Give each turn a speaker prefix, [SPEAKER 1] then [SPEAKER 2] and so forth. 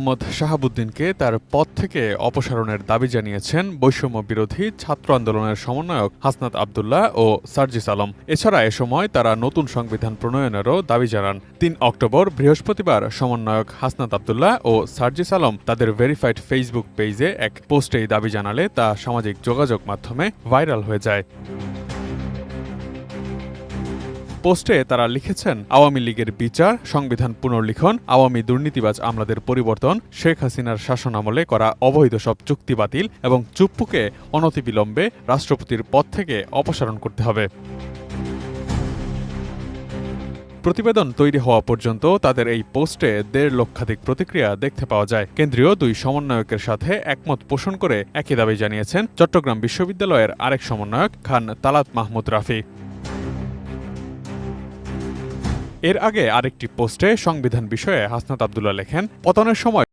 [SPEAKER 1] মোহাম্মদ শাহাবুদ্দিনকে তার পদ থেকে অপসারণের দাবি জানিয়েছেন বৈষম্য বিরোধী ছাত্র আন্দোলনের সমন্বয়ক হাসনাত আব্দুল্লাহ ও সার্জিস আলম। এছাড়া এ সময় তারা নতুন সংবিধান প্রণয়নেরও দাবি জানান। ৩ অক্টোবর বৃহস্পতিবার সমন্বয়ক হাসনাত আব্দুল্লাহ ও সার্জিস আলম তাদের ভেরিফাইড ফেসবুক পেজে এক পোস্টে এই দাবি জানালে তা সামাজিক যোগাযোগ মাধ্যমে ভাইরাল হয়ে যায়। পোস্টে তারা লিখেছেন, আওয়ামী লীগের বিচার, সংবিধান পুনর্লিখন, আওয়ামী দুর্নীতিবাজ আমলাদের পরিবর্তন, শেখ হাসিনার শাসনামলে করা অবৈধ সব চুক্তি বাতিল এবং চুপ্পুকে অনতিবিলম্বে রাষ্ট্রপতির পদ থেকে অপসারণ করতে হবে। প্রতিবেদন তৈরি হওয়া পর্যন্ত তাদের এই পোস্টে ১.৫ লক্ষাধিক প্রতিক্রিয়া দেখতে পাওয়া যায়। কেন্দ্রীয় দুই সমন্বয়কের সাথে একমত পোষণ করে একই দাবি জানিয়েছেন চট্টগ্রাম বিশ্ববিদ্যালয়ের আরেক সমন্বয়ক খান তালাত মাহমুদ রাফি। এর আগে আরেকটি পোস্টে সংবিধান বিষয়ে হাসনাত আব্দুল্লাহ লেখেন, পতনের সময়